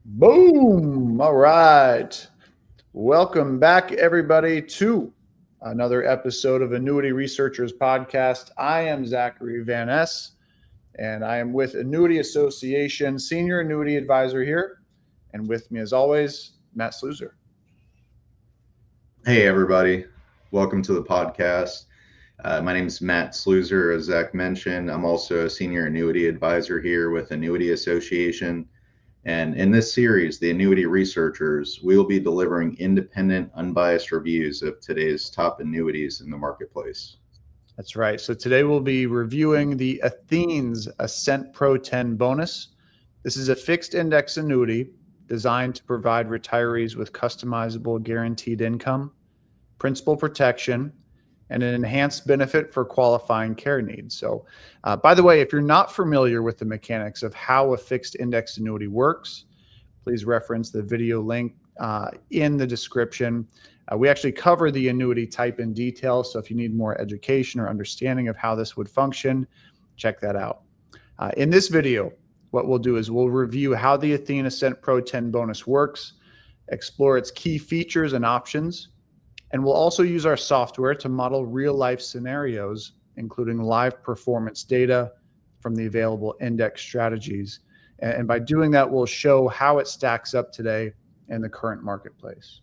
Boom. All right. Welcome back, everybody, to another episode of Annuity Researchers Podcast. I am Zachary Van Ness, and I am with Annuity Association, Senior Annuity Advisor here. And with me, as always, Matt Sluizer. Hey, everybody. Welcome to the podcast. My name is Matt Sluizer. As Zach mentioned, I'm also a senior annuity advisor here with Annuity Association. And in this series, the Annuity Researchers, we will be delivering independent, unbiased reviews of today's top annuities in the marketplace. That's right. So today we'll be reviewing the Athene Ascent Pro 10 bonus. This is a fixed index annuity designed to provide retirees with customizable guaranteed income, principal protection, and an enhanced benefit for qualifying care needs. So, by the way, if you're not familiar with the mechanics of how a fixed index annuity works, please reference the video link in the description. We actually cover the annuity type in detail. So if you need more education or understanding of how this would function, check that out. In this video, what we'll do is we'll review how the Athene Ascent Pro 10 bonus works, explore its key features and options, and we'll also use our software to model real-life scenarios, including live performance data from the available index strategies. And by doing that, we'll show how it stacks up today in the current marketplace.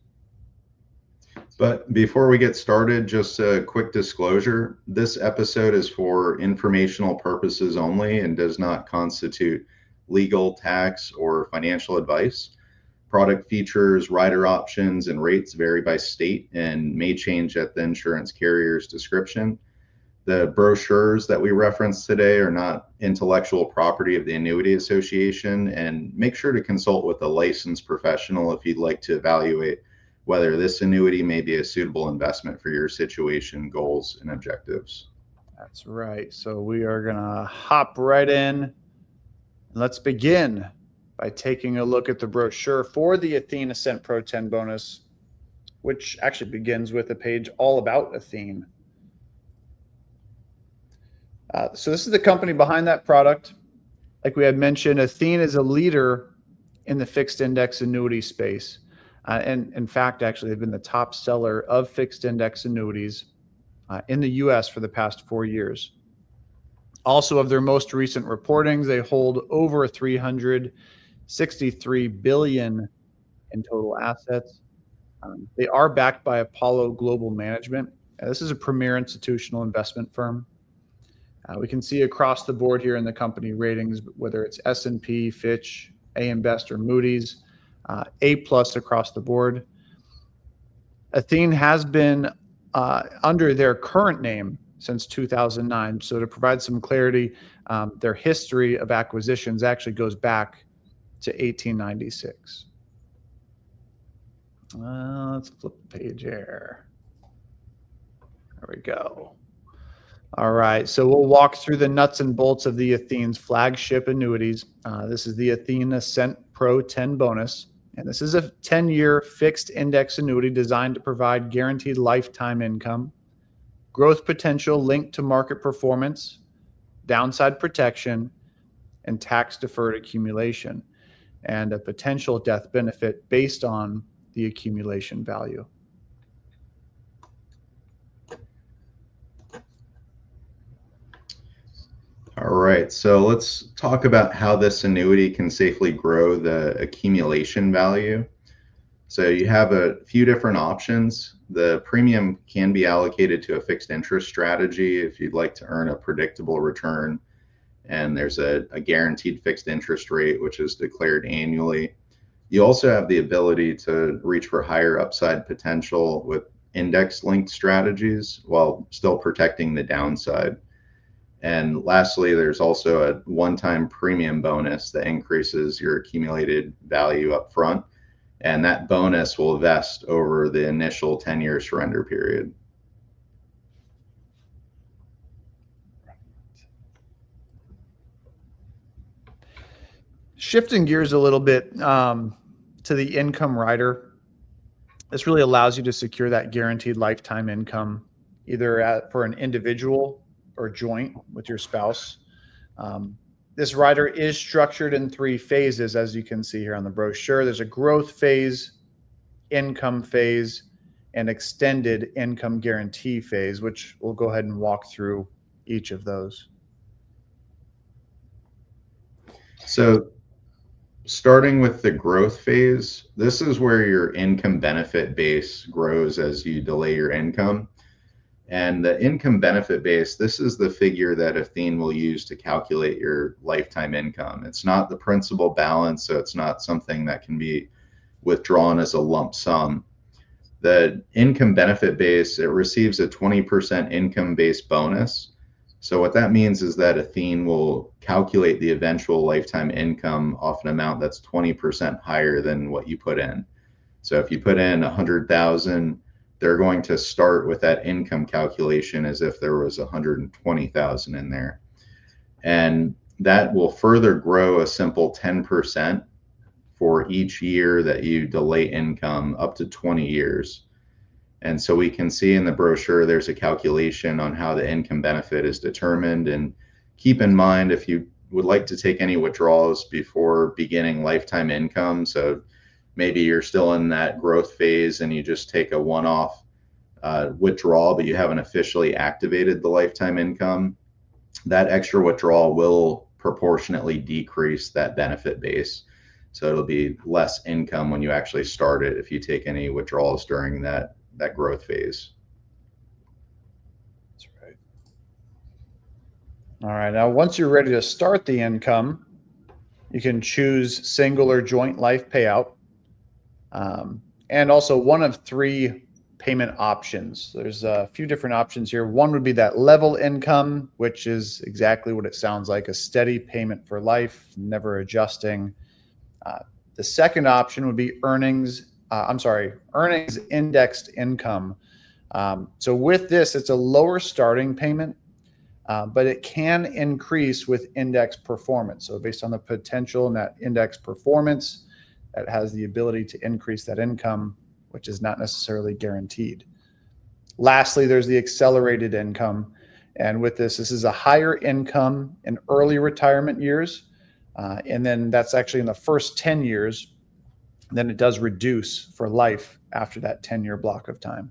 But before we get started, just a quick disclosure. This episode is for informational purposes only and does not constitute legal, tax, or financial advice. Product features, rider options, and rates vary by state and may change at the insurance carrier's description. The brochures that we reference today are not intellectual property of the Annuity Association, and make sure to consult with a licensed professional if you'd like to evaluate whether this annuity may be a suitable investment for your situation, goals, and objectives. That's right. So we are going to hop right in. Let's begin by taking a look at the brochure for the Athene Ascent Pro 10 bonus, which actually begins with a page all about Athene. So this is the company behind that product. Like we had mentioned, Athene is a leader in the fixed index annuity space. And in fact, actually, they've been the top seller of fixed index annuities in the US for the past 4 years. Also, of their most recent reportings, they hold over 363 billion in total assets. They are backed by Apollo Global Management. This is a premier institutional investment firm. We can see across the board here in the company ratings, whether it's S&P, Fitch, AM Best, or Moody's, A+ across the board. Athene has been under their current name since 2009. So to provide some clarity, their history of acquisitions actually goes back to 1896. Let's flip the page here. There we go. All right, so we'll walk through the nuts and bolts of the Athene's flagship annuities. This is the Athene Ascent Pro 10 bonus, and this is a 10-year fixed index annuity designed to provide guaranteed lifetime income, growth potential linked to market performance, downside protection, and tax-deferred accumulation, and a potential death benefit based on the accumulation value. All right, so let's talk about how this annuity can safely grow the accumulation value. So you have a few different options. The premium can be allocated to a fixed interest strategy if you'd like to earn a predictable return. And there's a guaranteed fixed interest rate, which is declared annually. You also have the ability to reach for higher upside potential with index linked strategies while still protecting the downside. And lastly, there's also a one-time premium bonus that increases your accumulated value up front. And that bonus will vest over the initial 10-year surrender period. Shifting gears a little bit to the income rider, this really allows you to secure that guaranteed lifetime income, either for an individual or joint with your spouse. This rider is structured in 3 phases, as you can see here on the brochure. There's a growth phase, income phase, and extended income guarantee phase, which we'll go ahead and walk through each of those. So starting with the growth phase, this is where your income benefit base grows as you delay your income. And the income benefit base, this is the figure that Athene will use to calculate your lifetime income. It's not the principal balance, so it's not something that can be withdrawn as a lump sum. The income benefit base, it receives a 20% income based bonus. So what that means is that Athene will calculate the eventual lifetime income off an amount that's 20% higher than what you put in. So if you put in 100,000, they're going to start with that income calculation as if there was 120,000 in there. And that will further grow a simple 10% for each year that you delay income up to 20 years. And so we can see in the brochure, there's a calculation on how the income benefit is determined. And keep in mind, if you would like to take any withdrawals before beginning lifetime income, so maybe you're still in that growth phase and you just take a one-off withdrawal, but you haven't officially activated the lifetime income, that extra withdrawal will proportionately decrease that benefit base. So it'll be less income when you actually start it if you take any withdrawals during that growth phase. That's right. All right. Now, once you're ready to start the income, you can choose single or joint life payout. And also one of 3 payment options. There's a few different options here. One would be that level income, which is exactly what it sounds like, a steady payment for life, never adjusting. The second option would be earnings indexed income. So with this, it's a lower starting payment, but it can increase with index performance. So based on the potential in that index performance, that has the ability to increase that income, which is not necessarily guaranteed. Lastly, there's the accelerated income. And with this is a higher income in early retirement years. And then that's actually in the first 10 years. Then it does reduce for life after that 10-year block of time.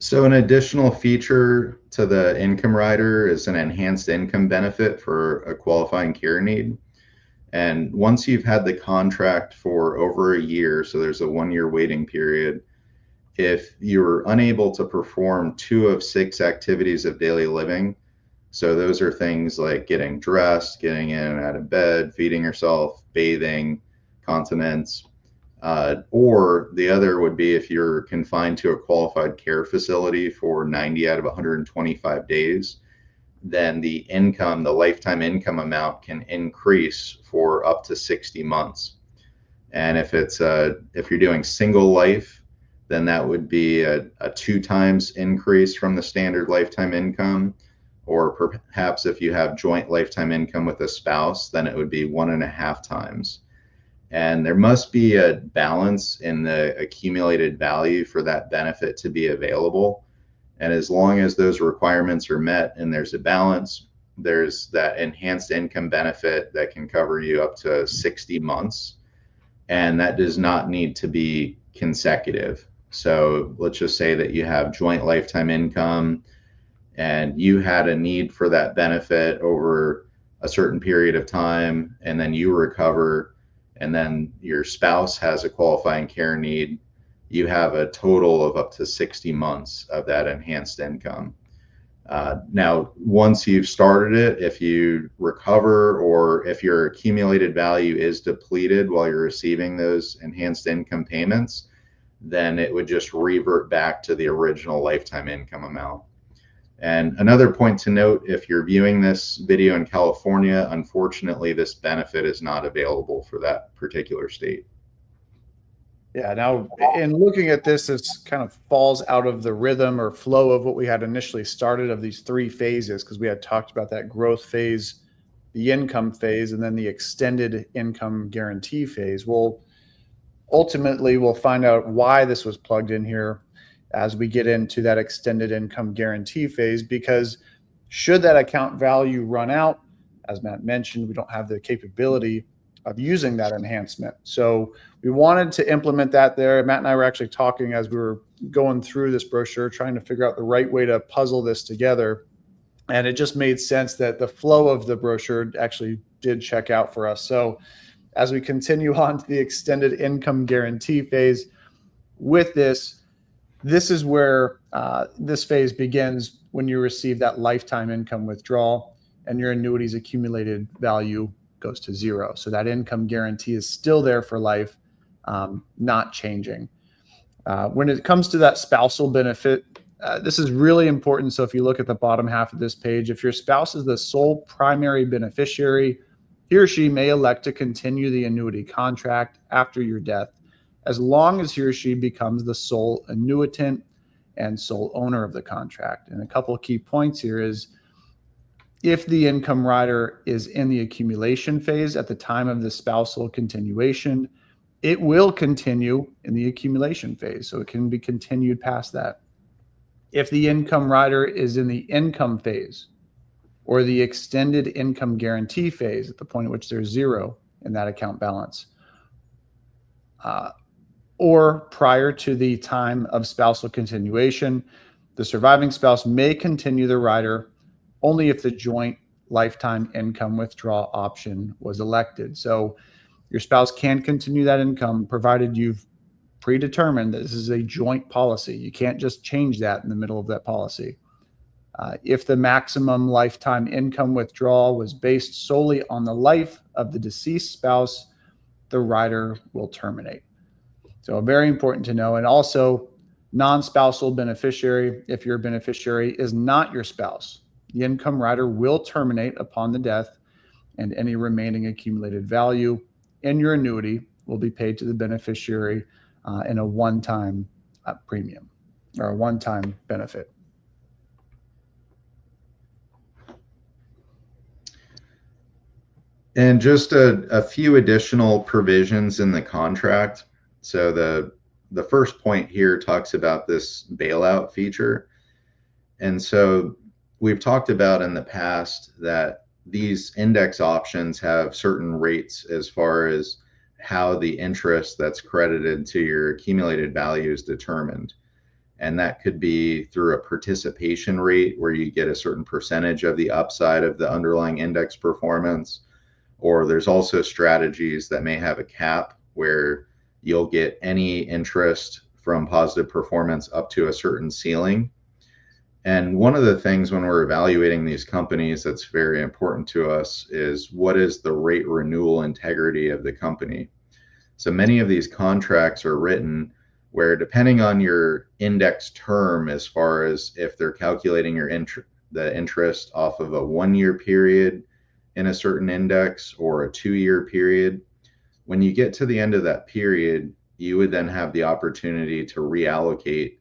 So an additional feature to the income rider is an enhanced income benefit for a qualifying care need. And once you've had the contract for over a year, so there's a 1-year waiting period, if you're unable to perform 2 of 6 activities of daily living, so those are things like getting dressed, getting in and out of bed, feeding yourself, bathing, continence, or the other would be if you're confined to a qualified care facility for 90 out of 125 days, then the lifetime income amount can increase for up to 60 months. And if you're doing single life, then that would be a 2 times increase from the standard lifetime income. Or perhaps if you have joint lifetime income with a spouse, then it would be 1.5 times. And there must be a balance in the accumulated value for that benefit to be available. And as long as those requirements are met and there's a balance, there's that enhanced income benefit that can cover you up to 60 months. And that does not need to be consecutive. So let's just say that you have joint lifetime income and you had a need for that benefit over a certain period of time, and then you recover, and then your spouse has a qualifying care need, you have a total of up to 60 months of that enhanced income. Now, once you've started it, if you recover or if your accumulated value is depleted while you're receiving those enhanced income payments, then it would just revert back to the original lifetime income amount. And another point to note, if you're viewing this video in California, unfortunately, this benefit is not available for that particular state. Yeah, now in looking at this, this kind of falls out of the rhythm or flow of what we had initially started of these 3 phases, because we had talked about that growth phase, the income phase, and then the extended income guarantee phase. Well, ultimately, we'll find out why this was plugged in here as we get into that extended income guarantee phase, because should that account value run out, as Matt mentioned, we don't have the capability of using that enhancement. So we wanted to implement that there. Matt and I were actually talking as we were going through this brochure, trying to figure out the right way to puzzle this together. And it just made sense that the flow of the brochure actually did check out for us. So as we continue on to the extended income guarantee phase, with this is where this phase begins when you receive that lifetime income withdrawal and your annuity's accumulated value goes to zero. So that income guarantee is still there for life, not changing. When it comes to that spousal benefit, this is really important. So if you look at the bottom half of this page, if your spouse is the sole primary beneficiary, he or she may elect to continue the annuity contract after your death, as long as he or she becomes the sole annuitant and sole owner of the contract. And a couple of key points here is, if the income rider is in the accumulation phase at the time of the spousal continuation, it will continue in the accumulation phase. So it can be continued past that. If the income rider is in the income phase or the extended income guarantee phase at the point at which there's zero in that account balance, or prior to the time of spousal continuation, the surviving spouse may continue the rider only if the joint lifetime income withdrawal option was elected. So your spouse can continue that income provided you've predetermined that this is a joint policy. You can't just change that in the middle of that policy. If the maximum lifetime income withdrawal was based solely on the life of the deceased spouse, the rider will terminate. So very important to know. And also, non-spousal beneficiary, if your beneficiary is not your spouse, the income rider will terminate upon the death, and any remaining accumulated value in your annuity will be paid to the beneficiary in a one-time premium or a one-time benefit. And just a few additional provisions in the contract. So the first point here talks about this bailout feature. And so we've talked about in the past that these index options have certain rates as far as how the interest that's credited to your accumulated value is determined. And that could be through a participation rate where you get a certain percentage of the upside of the underlying index performance. Or there's also strategies that may have a cap where you'll get any interest from positive performance up to a certain ceiling. And one of the things when we're evaluating these companies that's very important to us is, what is the rate renewal integrity of the company? So many of these contracts are written where, depending on your index term, as far as if they're calculating your the interest off of a 1-year period in a certain index or a 2-year period, when you get to the end of that period, you would then have the opportunity to reallocate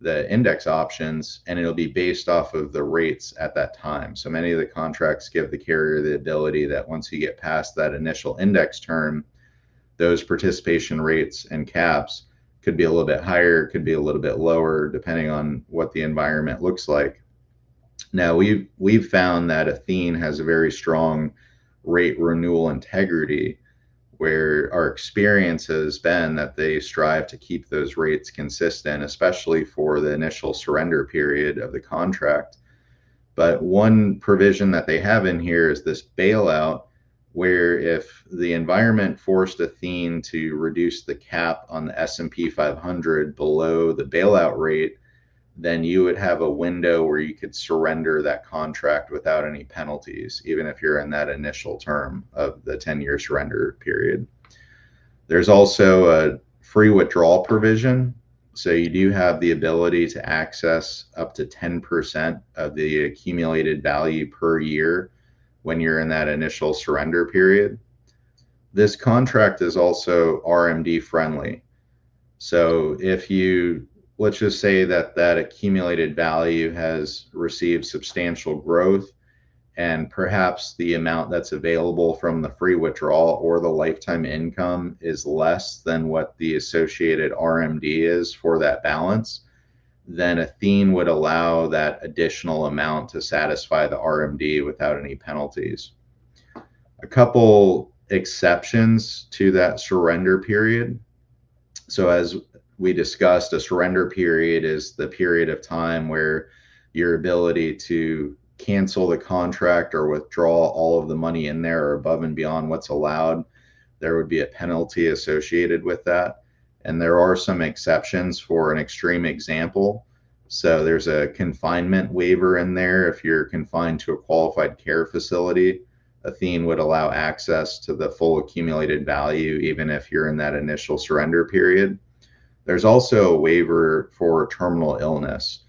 the index options, and it'll be based off of the rates at that time. So many of the contracts give the carrier the ability that once you get past that initial index term, those participation rates and caps could be a little bit higher, could be a little bit lower, depending on what the environment looks like. Now, we've found that Athene has a very strong rate renewal integrity, where our experience has been that they strive to keep those rates consistent, especially for the initial surrender period of the contract. But one provision that they have in here is this bailout, where if the environment forced Athene to reduce the cap on the S&P 500 below the bailout rate, then you would have a window where you could surrender that contract without any penalties, even if you're in that initial term of the 10-year surrender period. There's also a free withdrawal provision. So you do have the ability to access up to 10% of the accumulated value per year when you're in that initial surrender period. This contract is also RMD friendly. So if you, let's just say that that accumulated value has received substantial growth, and perhaps the amount that's available from the free withdrawal or the lifetime income is less than what the associated RMD is for that balance, then Athene would allow that additional amount to satisfy the RMD without any penalties. A couple exceptions to that surrender period. So as we discussed, a surrender period is the period of time where your ability to cancel the contract or withdraw all of the money in there or above and beyond what's allowed, there would be a penalty associated with that. And there are some exceptions for an extreme example. So there's a confinement waiver in there. If you're confined to a qualified care facility, Athene would allow access to the full accumulated value, even if you're in that initial surrender period. There's also a waiver for terminal illness.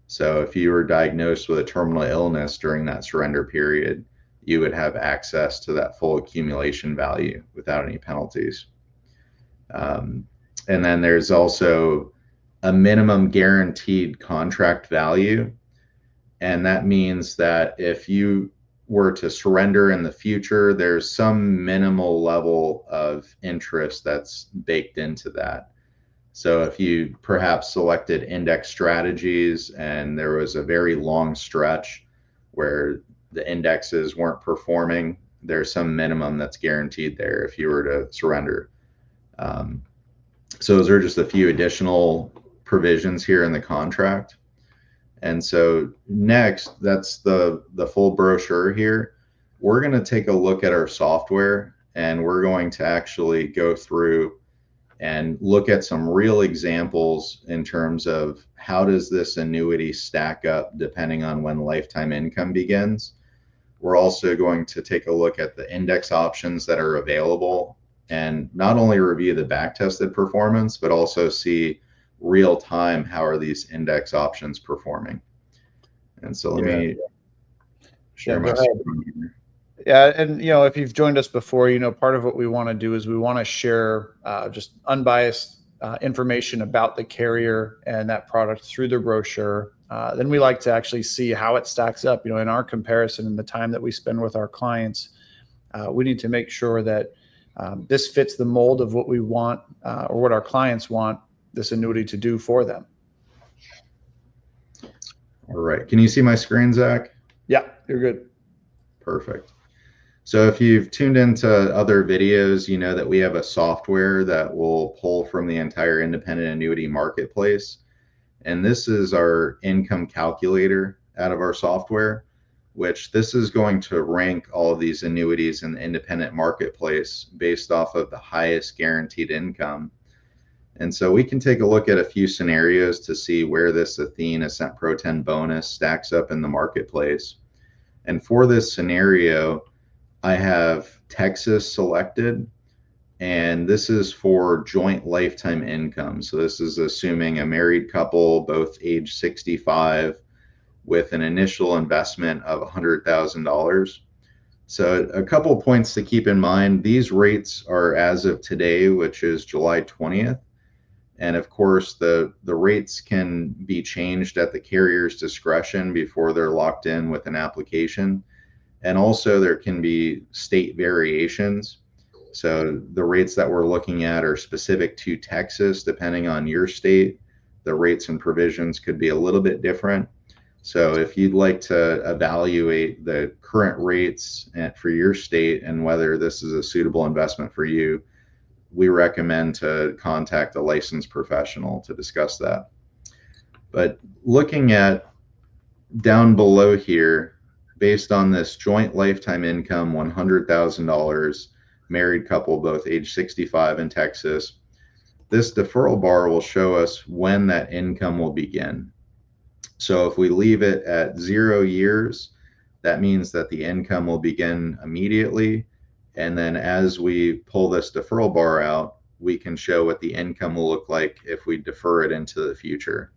So if you were diagnosed with a terminal illness during that surrender period, you would have access to that full accumulation value without any penalties. And then there's also a minimum guaranteed contract value. And that means that if you were to surrender in the future, there's some minimal level of interest that's baked into that. So if you perhaps selected index strategies and there was a very long stretch where the indexes weren't performing, there's some minimum that's guaranteed there if you were to surrender. So those are just a few additional provisions here in the contract. And so next, that's the full brochure here. We're going to take a look at our software, and we're going to actually go through and look at some real examples in terms of how does this annuity stack up depending on when lifetime income begins. We're also going to take a look at the index options that are available and not only review the back-tested performance, but also see real time how are these index options performing. And so let me share my screen here. Yeah, and if you've joined us before, part of what we want to do is we want to share just unbiased information about the carrier and that product through the brochure. Then we like to actually see how it stacks up. In our comparison and the time that we spend with our clients, we need to make sure that this fits the mold of what we want or what our clients want this annuity to do for them. All right. Can you see my screen, Zach? Yeah, you're good. Perfect. So if you've tuned into other videos, you know that we have a software that will pull from the entire independent annuity marketplace. And this is our income calculator out of our software, which this is going to rank all of these annuities in the independent marketplace based off of the highest guaranteed income. And so we can take a look at a few scenarios to see where this Athene Ascent Pro 10 bonus stacks up in the marketplace. And for this scenario, I have Texas selected, and this is for joint lifetime income. So this is assuming a married couple, both age 65, with an initial investment of $100,000. So a couple of points to keep in mind. These rates are as of today, which is July 20th. And of course, the rates can be changed at the carrier's discretion before they're locked in with an application. And also there can be state variations. So the rates that we're looking at are specific to Texas. Depending on your state, the rates and provisions could be a little bit different. So if you'd like to evaluate the current rates for your state and whether this is a suitable investment for you, we recommend to contact a licensed professional to discuss that. But looking at down below here, based on this joint lifetime income, $100,000, married couple, both age 65 in Texas, this deferral bar will show us when that income will begin. So if we leave it at 0 years, that means that the income will begin immediately. And then as we pull this deferral bar out, we can show what the income will look like if we defer it into the future.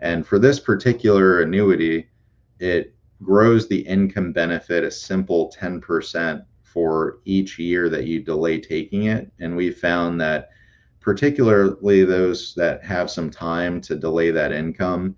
And for this particular annuity, it grows the income benefit a simple 10% for each year that you delay taking it. And we found that particularly those that have some time to delay that income,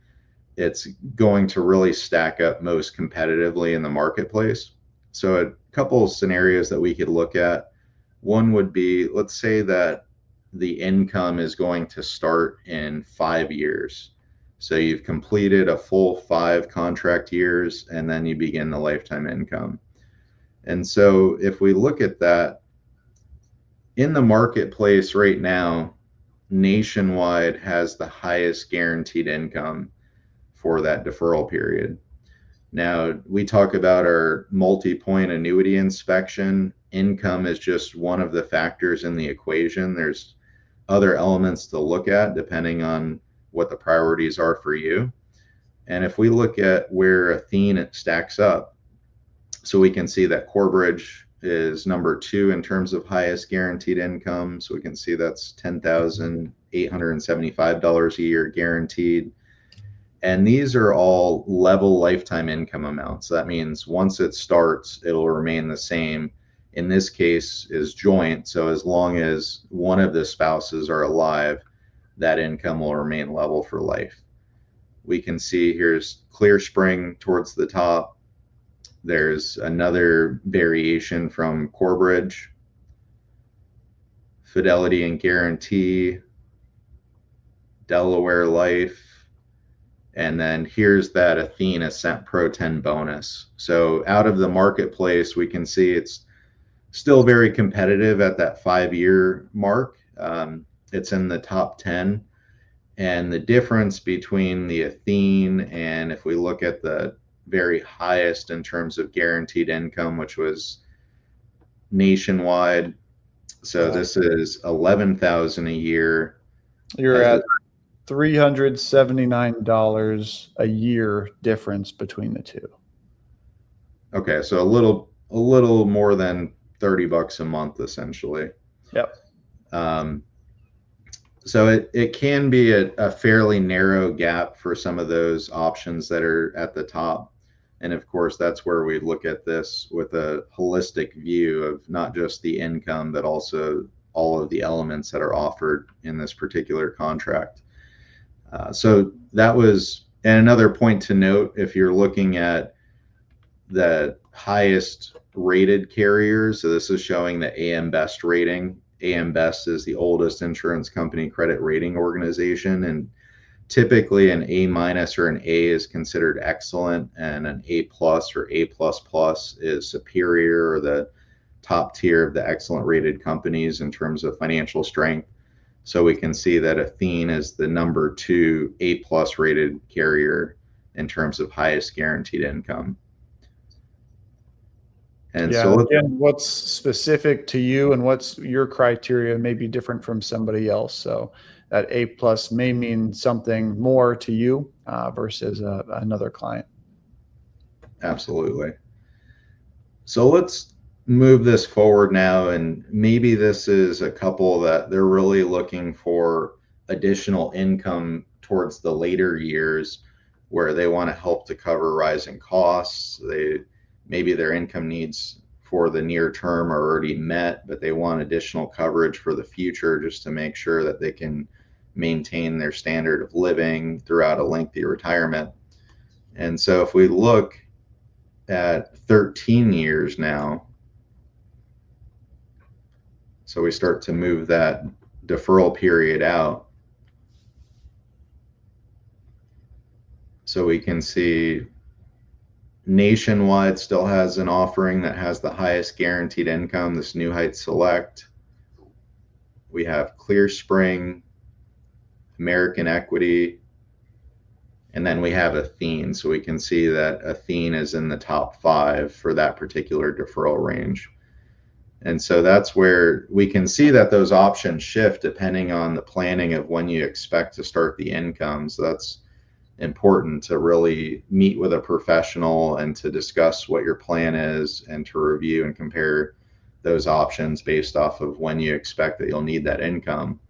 it's going to really stack up most competitively in the marketplace. So a couple of scenarios that we could look at. One would be, let's say that the income is going to start in 5 years. So you've completed a full 5 contract years, and then you begin the lifetime income. And so if we look at that, in the marketplace right now, Nationwide has the highest guaranteed income for that deferral period. Now, we talk about our multi-point annuity inspection. Income is just one of the factors in the equation. There's other elements to look at depending on what the priorities are for you. And if we look at where Athene stacks up, so we can see that Corebridge is number 2 in terms of highest guaranteed income. So we can see that's $10,875 a year guaranteed. And these are all level lifetime income amounts. So that means once it starts, it'll remain the same. In this case is joint. So as long as one of the spouses are alive, that income will remain level for life. We can see here's ClearSpring towards the top. There's another variation from Corebridge, Fidelity and Guarantee, Delaware Life, and then here's that Athene Ascent Pro 10 bonus. So out of the marketplace, we can see it's still very competitive at that 5-year mark. It's in the top 10. And the difference between the Athene and if we look at the very highest in terms of guaranteed income, which was Nationwide. So this is $11,000 a year. You're at $379 a year difference between the two. Okay, so a little more than $30 a month essentially. Yep. So it can be a fairly narrow gap for some of those options that are at the top. And of course, that's where we look at this with a holistic view of not just the income, but also all of the elements that are offered in this particular contract. So that was, and another point to note, if you're looking at the highest rated carriers, so this is showing the AM Best rating. AM Best is the oldest insurance company credit rating organization, and typically an A- or an A is considered excellent, and an A+ or A++ is superior or the top tier of the excellent rated companies in terms of financial strength. So we can see that Athene is the number 2 A+ rated carrier in terms of highest guaranteed income. And yeah, so again, what's specific to you and what's your criteria may be different from somebody else. So that A+ may mean something more to you versus another client. absolutely. So let's move this forward now, and maybe this is a couple that they're really looking for additional income towards the later years where they want to help to cover rising costs. Maybe their income needs for the near term are already met, but they want additional coverage for the future just to make sure that they can maintain their standard of living throughout a lengthy retirement. And so if we look at 13 years now, so we start to move that deferral period out. So we can see Nationwide still has an offering that has the highest guaranteed income, this New Heights Select. We have ClearSpring, American Equity, and then we have Athene. So we can see that Athene is in the top 5 for that particular deferral range. And so that's where we can see that those options shift depending on the planning of when you expect to start the income. So that's important to really meet with a professional and to discuss what your plan is and to review and compare those options based off of when you expect that you'll need that income.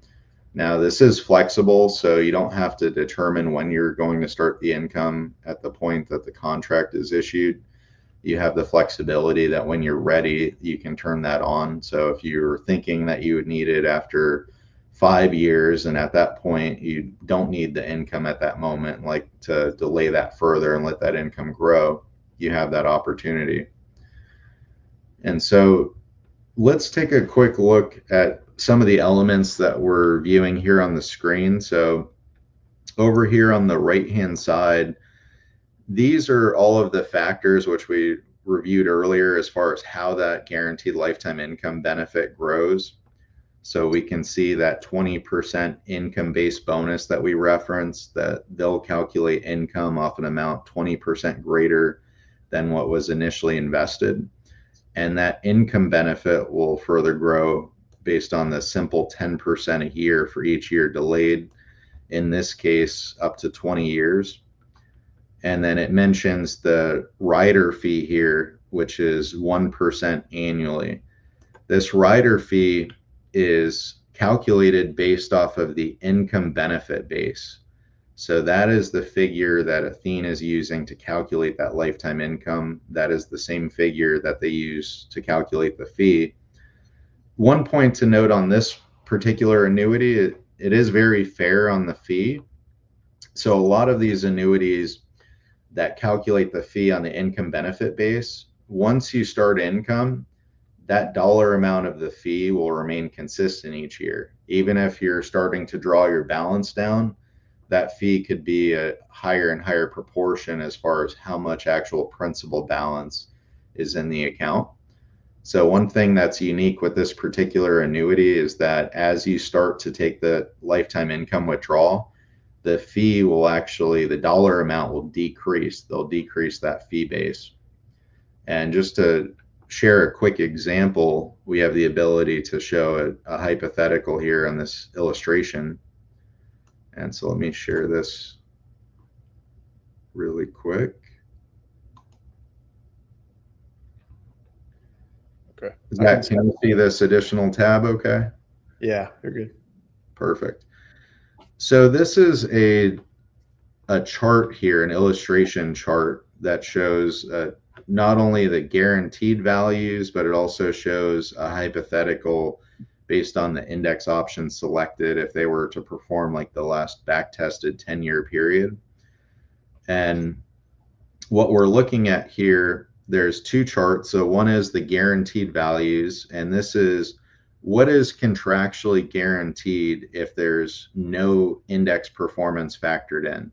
Now, this is flexible, so you don't have to determine when you're going to start the income at the point that the contract is issued. You have the flexibility that when you're ready, you can turn that on. So if you're thinking that you would need it after 5 years, and at that point you don't need the income at that moment, like to delay that further and let that income grow, you have that opportunity. And so let's take a quick look at some of the elements that we're viewing here on the screen. So Over here on the right-hand side, these are all of the factors which we reviewed earlier as far as how that guaranteed lifetime income benefit grows. So we can see that 20% income-based bonus that we referenced, that they'll calculate income off an amount 20% greater than what was initially invested. And that income benefit will further grow based on the simple 10% a year for each year delayed, in this case, up to 20 years. And then it mentions the rider fee here, which is 1% annually. This rider fee is calculated based off of the income benefit base. So that is the figure that Athene is using to calculate that lifetime income. That is the same figure that they use to calculate the fee. One point to note on this particular annuity, it is very fair on the fee. So a lot of these annuities that calculate the fee on the income benefit base, once you start income, that dollar amount of the fee will remain consistent each year. Even if you're starting to draw your balance down, that fee could be a higher and higher proportion as far as how much actual principal balance is in the account. So one thing that's unique with this particular annuity is that as you start to take the lifetime income withdrawal, the fee will actually, the dollar amount will decrease. They'll decrease that fee base. And just to share a quick example, we have the ability to show a hypothetical here on this illustration. And so let me share this really quick. Okay. Zach, can you see this additional tab okay? Yeah, you're good. Perfect. So this is a chart here, an illustration chart that shows not only the guaranteed values, but it also shows a hypothetical based on the index options selected if they were to perform like the last back-tested 10-year period. And what we're looking at here, there's two charts. So one is the guaranteed values, and this is what is contractually guaranteed if there's no index performance factored in.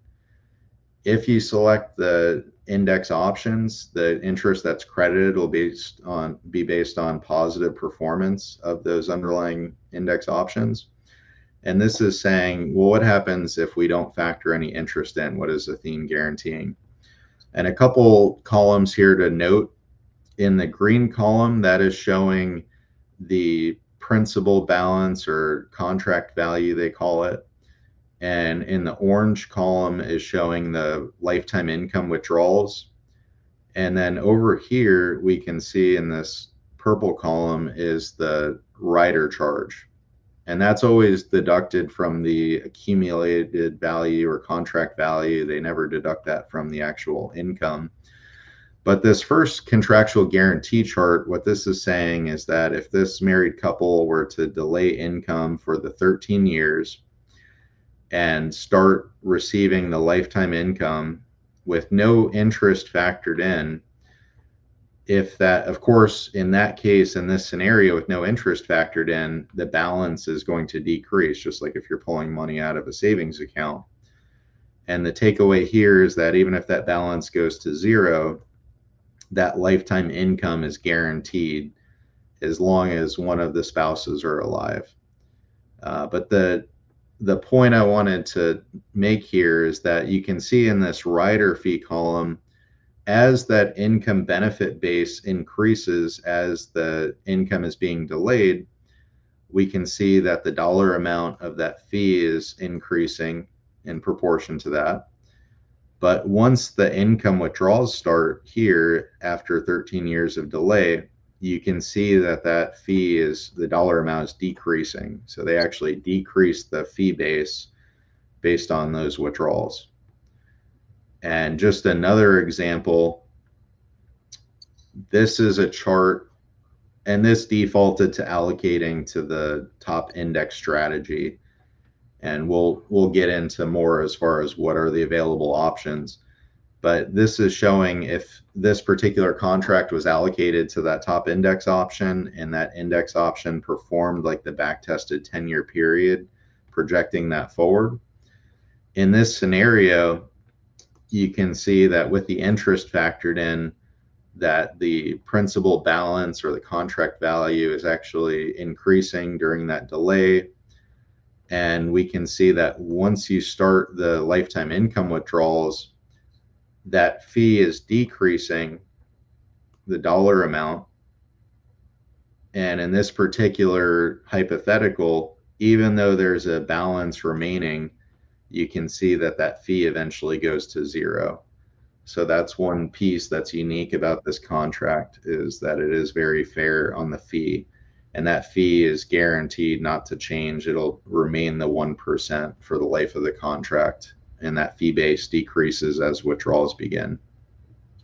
If you select the index options, the interest that's credited will be based on positive performance of those underlying index options. And this is saying, well, what happens if we don't factor any interest in? What is Athene guaranteeing? And a couple columns here to note. In the green column, that is showing the principal balance or contract value, they call it. And in the orange column is showing the lifetime income withdrawals. And then over here, we can see in this purple column is the rider charge. And that's always deducted from the accumulated value or contract value. They never deduct that from the actual income. But this first contractual guarantee chart, what this is saying is that if this married couple were to delay income for the 13 years and start receiving the lifetime income with no interest factored in, if that, of course, in that case, in this scenario with no interest factored in, the balance is going to decrease, just like if you're pulling money out of a savings account. And the takeaway here is that even if that balance goes to zero, that lifetime income is guaranteed as long as one of the spouses are alive. But the point I wanted to make here is that you can see in this rider fee column, as that income benefit base increases as the income is being delayed, we can see that the dollar amount of that fee is increasing in proportion to that. But once the income withdrawals start here after 13 years of delay, you can see that that fee is, the dollar amount is decreasing. So they actually decrease the fee base based on those withdrawals. And just another example, this is a chart, and this defaulted to allocating to the top index strategy. And we'll get into more as far as what are the available options. But this is showing if this particular contract was allocated to that top index option and that index option performed like the back tested 10-year period, projecting that forward. in this scenario, you can see that with the interest factored in, that the principal balance or the contract value is actually increasing during that delay. And we can see that once you start the lifetime income withdrawals, that fee is decreasing, the dollar amount. And in this particular hypothetical, even though there's a balance remaining, you can see that that fee eventually goes to zero. So that's one piece that's unique about this contract, is that it is very fair on the fee. And that fee is guaranteed not to change. It'll remain the 1% for the life of the contract. And that fee base decreases as withdrawals begin.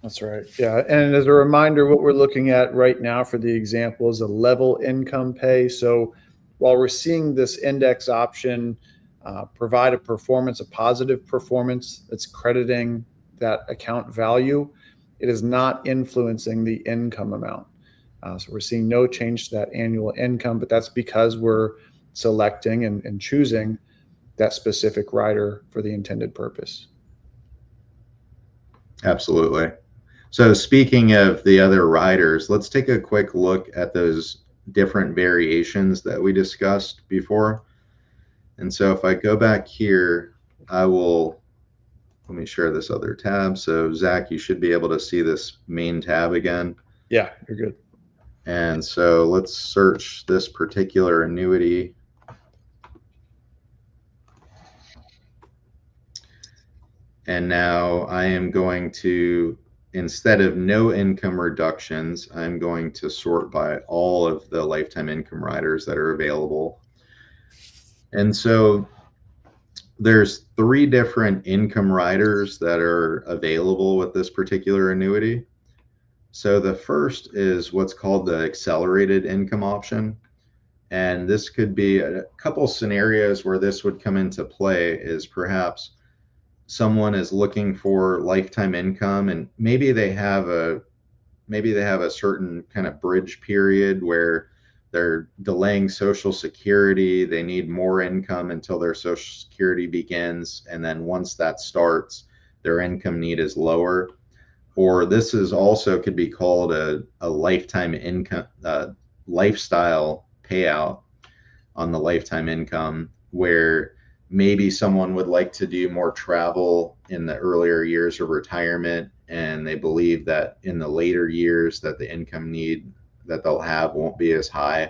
That's right. Yeah. And as a reminder, what we're looking at right now for the example is a level income pay. So while we're seeing this index option provide a positive performance that's crediting that account value, it is not influencing the income amount. So we're seeing no change to that annual income, but that's because we're selecting and choosing that specific rider for the intended purpose. Absolutely. So speaking of the other riders, let's take a quick look at those different variations that we discussed before. And so if I go back here, let me share this other tab. So Zach, you should be able to see this main tab again. Yeah, you're good. And so let's search this particular annuity. And now I am going to, instead of no income reductions, I'm going to sort by all of the lifetime income riders that are available. And so there's 3 different income riders that are available with this particular annuity. So the first is what's called the accelerated income option. And this could be a couple scenarios where this would come into play. Is perhaps someone is looking for lifetime income, and maybe they have a certain kind of bridge period where they're delaying Social Security. They need more income until their Social Security begins, and then once that starts, their income need is lower. Or this is also could be called a lifetime income lifestyle payout on the lifetime income, where maybe someone would like to do more travel in the earlier years of retirement, and they believe that in the later years that the income need that they'll have won't be as high.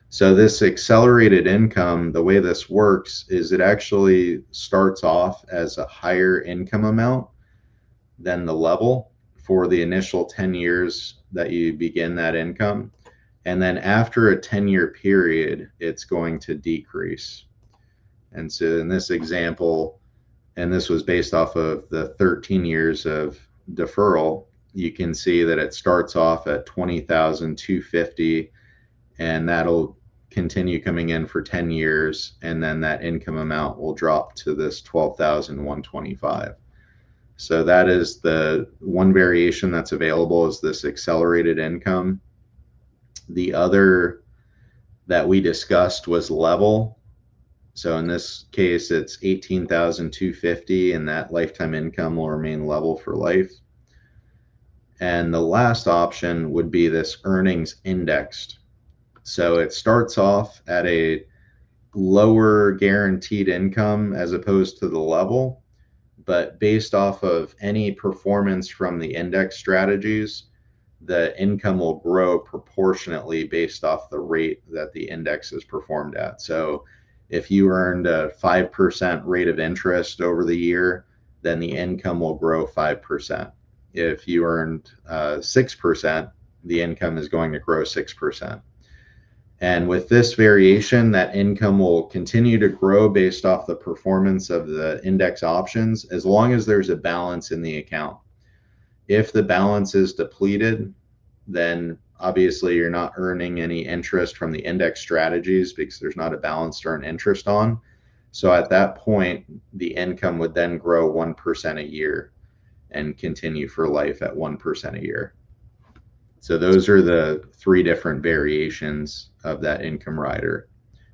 So this accelerated income, the way this works is it actually starts off as a higher income amount than the level for the initial 10 years that you begin that income. And then after a 10-year period, it's going to decrease. And so in this example, and this was based off of the 13 years of deferral, you can see that it starts off at 20,250, and that'll continue coming in for 10 years. And then that income amount will drop to this 12,125. So that is the one variation that's available, is this accelerated income. The other that we discussed was level. So in this case, it's 18,250, and that lifetime income will remain level for life. And the last option would be this earnings indexed. So it starts off at a lower guaranteed income as opposed to the level, but based off of any performance from the index strategies, the income will grow proportionately based off the rate that the index is performed at. So if you earned a 5% rate of interest over the year, then the income will grow 5%. If you earned 6%, the income is going to grow 6%. And with this variation, that income will continue to grow based off the performance of the index options, as long as there's a balance in the account. If the balance is depleted, then obviously you're not earning any interest from the index strategies because there's not a balance to earn interest on. So at that point, the income would then grow 1% a year and continue for life at 1% a year. So those are the 3 different variations of that income rider: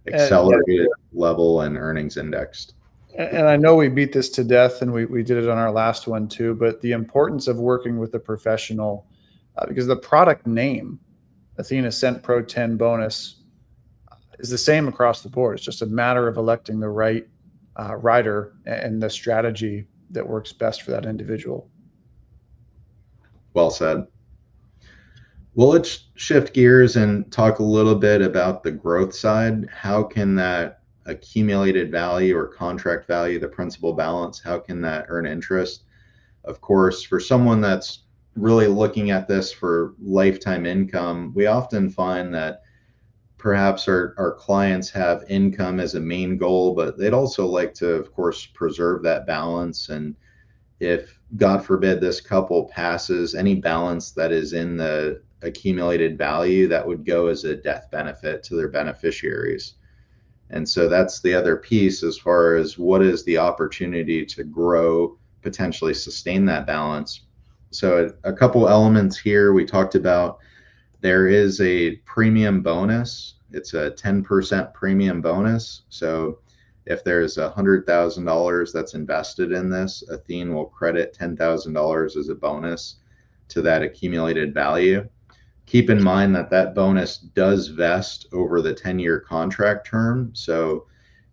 accelerated, level, and earnings indexed. And I know we beat this to death, and we did it on our last one too, but the importance of working with a professional, because the product name, Athene Ascent Pro 10 bonus, is the same across the board. It's just a matter of electing the right rider and the strategy that works best for that individual. Well said. Well, let's shift gears and talk a little bit about the growth side. How can that accumulated value or contract value, the principal balance, how can that earn interest? Of course, for someone that's really looking at this for lifetime income, we often find that perhaps our clients have income as a main goal, but they'd also like to, of course, preserve that balance. And if, God forbid, this couple passes, any balance that is in the accumulated value, that would go as a death benefit to their beneficiaries. And so that's the other piece as far as what is the opportunity to grow, potentially sustain that balance. So a couple elements here we talked about. There is a premium bonus. It's a 10% premium bonus. So if there's $100,000 that's invested in this, Athene will credit $10,000 as a bonus to that accumulated value. Keep in mind that that bonus does vest over the 10-year contract term. So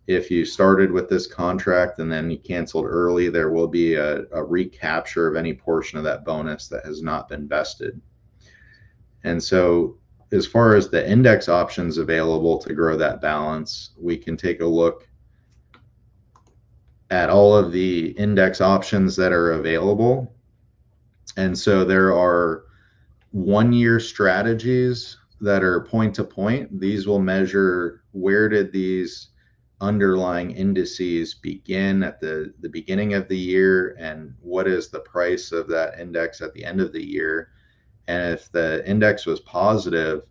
if you started with this contract and then you canceled early, there will be a recapture of any portion of that bonus that has not been vested. And so as far as the index options available to grow that balance, we can take a look at all of the index options that are available. And so there are 1-year strategies that are point to point. These will measure where did these underlying indices begin at the beginning of the year, and what is the price of that index at the end of the year. And if the index was positive,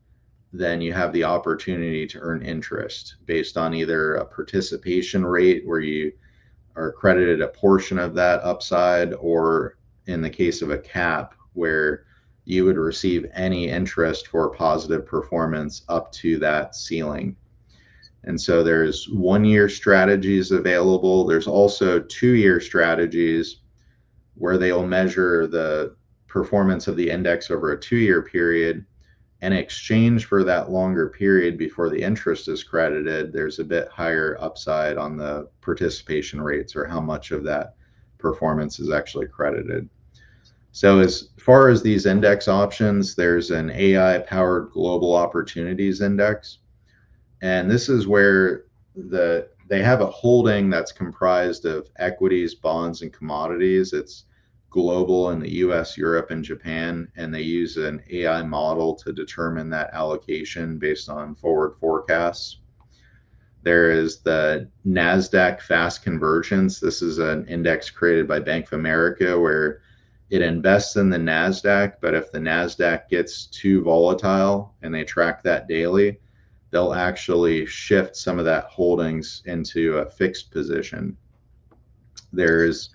then you have the opportunity to earn interest based on either a participation rate where you are credited a portion of that upside, or in the case of a cap, where you would receive any interest for positive performance up to that ceiling. And so there's 1-year strategies available. There's also 2-year strategies where they will measure the performance of the index over a 2-year period. In exchange for that longer period before the interest is credited, there's a bit higher upside on the participation rates, or how much of that performance is actually credited. So as far as these index options, there's an AI-powered global opportunities index. And this is where they have a holding that's comprised of equities, bonds, and commodities. It's global in the US, Europe, and Japan, and they use an AI model to determine that allocation based on forward forecasts. There is the NASDAQ Fast Convergence. This is an index created by Bank of America where it invests in the NASDAQ, but if the NASDAQ gets too volatile, and they track that daily, they'll actually shift some of that holdings into a fixed position. There's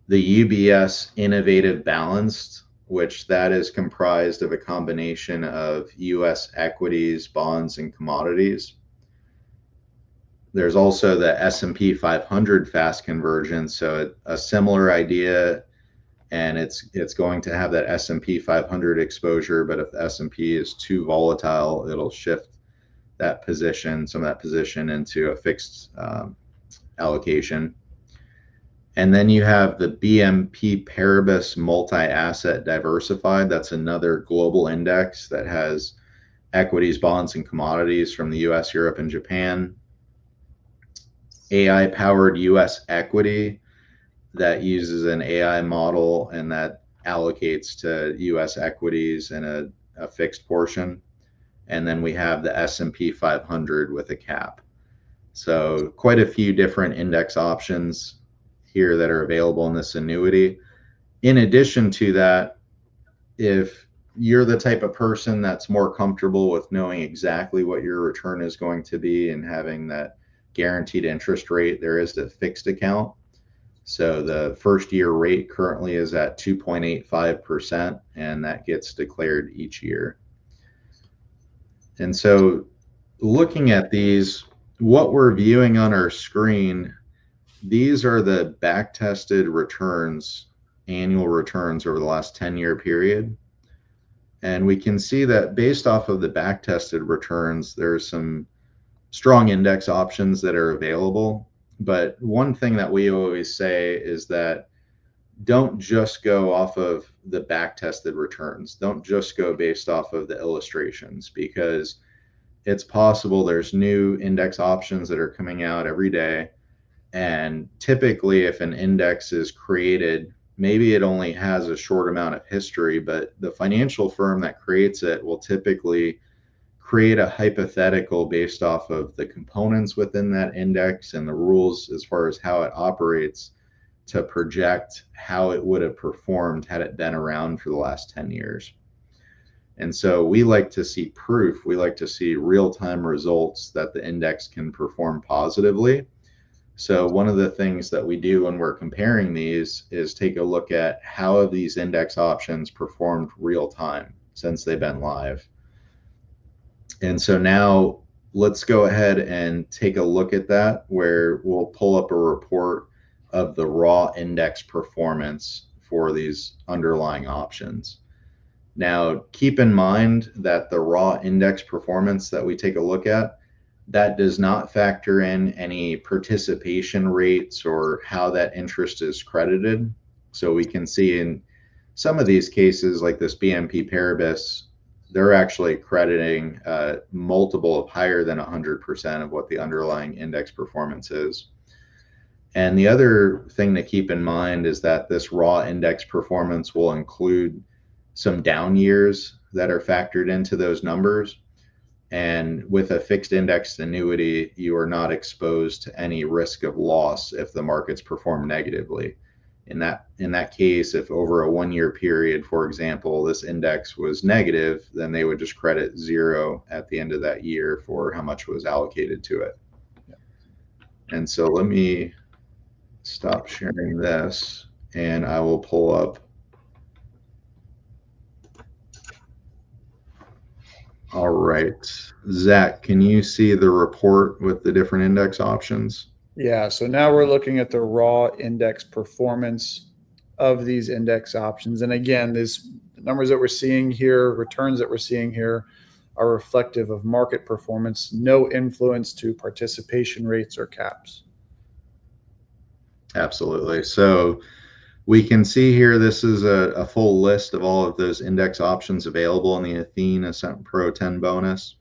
the UBS Innovative Balanced, which that is comprised of a combination of US equities, bonds, and commodities. There's also the S&P 500 Fast Convergence, so a similar idea, and it's going to have that S&P 500 exposure, but if the S&P is too volatile, it'll shift that position, some of that position, into a fixed allocation. And then you have the BNP Paribas Multi-Asset Diversified. That's another global index that has equities, bonds, and commodities from the US, Europe, and Japan. AI-powered US equity that uses an AI model, and that allocates to US equities in a fixed portion. And then we have the S&P 500 with a cap. So quite a few different index options here that are available in this annuity. In addition to that, if you're the type of person that's more comfortable with knowing exactly what your return is going to be and having that guaranteed interest rate, there is a fixed account. So the first year rate currently is at 2.85%, and that gets declared each year. And so looking at these, what we're viewing on our screen these are the back-tested returns, annual returns over the last 10-year period. And we can see that based off of the back-tested returns, there's some strong index options that are available. But one thing that we always say is that don't just go off of the back-tested returns. Don't just go based off of the illustrations, because it's possible there's new index options that are coming out every day. And typically, if an index is created, maybe it only has a short amount of history, but the financial firm that creates it will typically create a hypothetical based off of the components within that index and the rules as far as how it operates to project how it would have performed had it been around for the last 10 years. And so we like to see proof. We like to see real-time results that the index can perform positively. So one of the things that we do when we're comparing these is take a look at how have these index options performed real time since they've been live. And so now let's go ahead and take a look at that, where we'll pull up a report of the raw index performance for these underlying options. Now, keep in mind that the raw index performance that we take a look at, that does not factor in any participation rates or how that interest is credited. So we can see in some of these cases, like this BNP Paribas, they're actually crediting multiple of higher than 100% of what the underlying index performance is. And the other thing to keep in mind is that this raw index performance will include some down years that are factored into those numbers. And with a fixed indexed annuity, you are not exposed to any risk of loss if the markets perform negatively. In that case, if over a 1-year period, for example, this index was negative, then they would just credit zero at the end of that year for how much was allocated to it. And so let me stop sharing this, and I will pull up. All right, Zach, can you see the report with the different index options? Yeah, so now we're looking at the raw index performance of these index options. And again, these numbers that we're seeing here, returns that we're seeing here, are reflective of market performance, no influence to participation rates or caps. Absolutely. So we can see here, this is a full list of all of those index options available in the Athene Ascent Pro 10 bonus.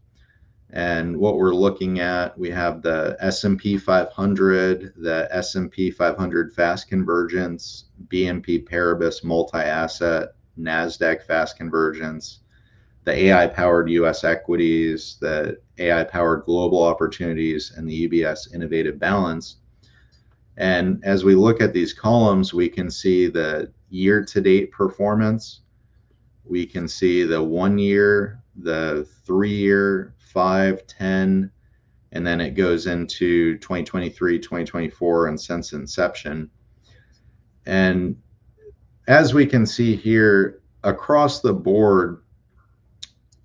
And what we're looking at, we have the S&P 500, the S&P 500 Fast Convergence, BNP Paribas Multi-Asset, NASDAQ Fast Convergence, the AI-powered U.S. equities, the AI-powered global opportunities, and the UBS Innovative Balance. And as we look at these columns, we can see the year-to-date performance. We can see the 1 year, the 3 year, 5, 10, and then it goes into 2023, 2024, and since inception. And as we can see here, across the board,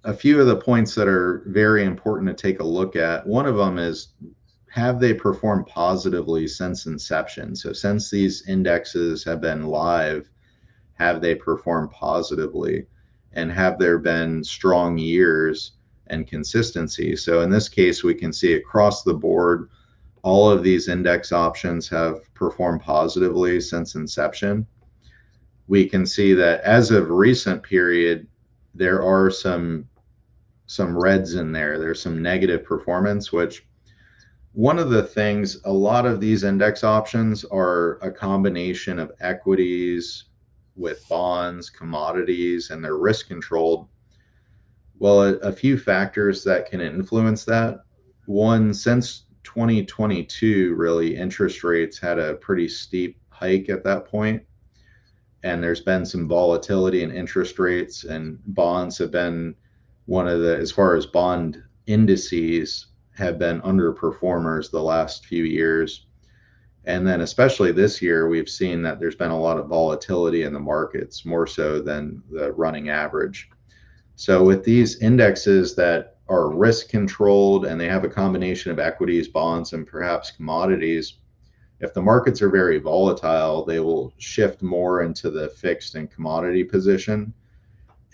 a few of the points that are very important to take a look at, one of them is, have they performed positively since inception? So since these indexes have been live, have they performed positively? And have there been strong years and consistency? So in this case, we can see across the board, all of these index options have performed positively since inception. We can see that as of recent period, there are some reds in there. There's some negative performance, which one of the things, a lot of these index options are a combination of equities with bonds, commodities, and they're risk controlled. Well, a few factors that can influence that. One, since 2022, really, interest rates had a pretty steep hike at that point, and there's been some volatility in interest rates, and bonds have been one of the, as far as bond indices, have been underperformers the last few years. And then especially this year, we've seen that there's been a lot of volatility in the markets, more so than the running average. So with these indexes that are risk controlled and they have a combination of equities, bonds, and perhaps commodities, If the markets are very volatile, they will shift more into the fixed and commodity position.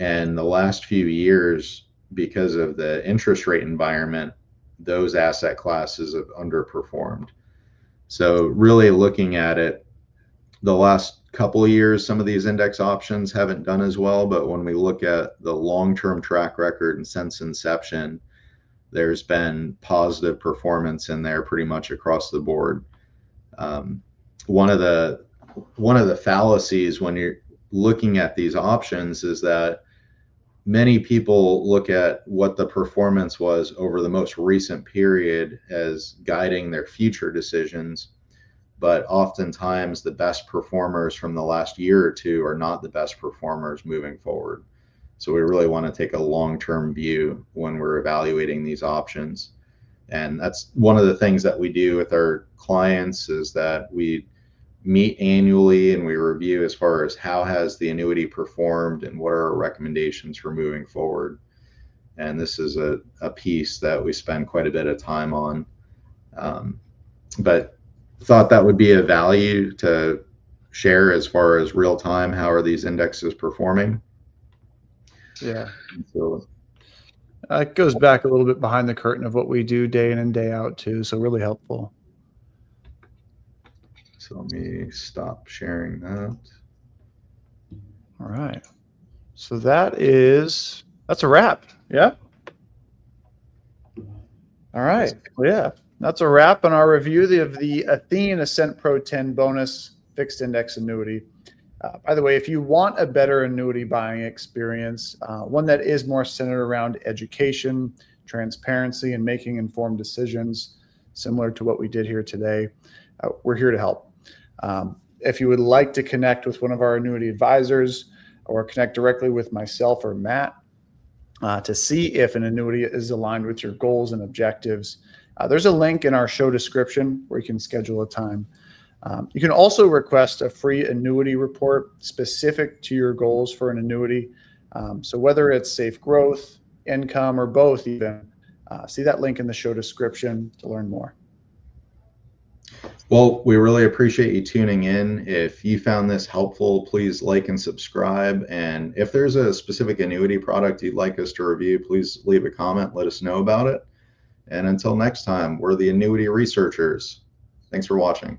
And the last few years, because of the interest rate environment, those asset classes have underperformed. So really looking at it, the last couple of years, some of these index options haven't done as well, but when we look at the long-term track record and since inception, there's been positive performance in there pretty much across the board. Um, one of the fallacies when you're looking at these options is that many people look at what the performance was over the most recent period as guiding their future decisions, but oftentimes the best performers from the last year or two are not the best performers moving forward. So we really want to take a long-term view when we're evaluating these options. And that's one of the things that we do with our clients, is that we meet annually and we review as far as how has the annuity performed and what are our recommendations for moving forward. And this is a piece that we spend quite a bit of time on. But thought that would be a value to share as far as real time. How are these indexes performing? Yeah. So It goes back a little bit behind the curtain of what we do day in and day out too. So really helpful. let me stop sharing that. All right. So that's a wrap. Yeah. All right. Well, yeah, that's a wrap on our review of the Athene Ascent Pro 10 bonus fixed index annuity. By the way, if you want a better annuity buying experience, one that is more centered around education, transparency, and making informed decisions, similar to what we did here today, we're here to help. If you would like to connect with one of our annuity advisors or connect directly with myself or Matt to see if an annuity is aligned with your goals and objectives, there's a link in our show description where you can schedule a time. You can also request a free annuity report specific to your goals for an annuity. So whether it's safe growth, income, or both even, see that link in the show description to learn more. Well, we really appreciate you tuning in. If you found this helpful, please like and subscribe. And if there's a specific annuity product you'd like us to review, please leave a comment, let us know about it. And until next time, we're the annuity researchers. Thanks for watching.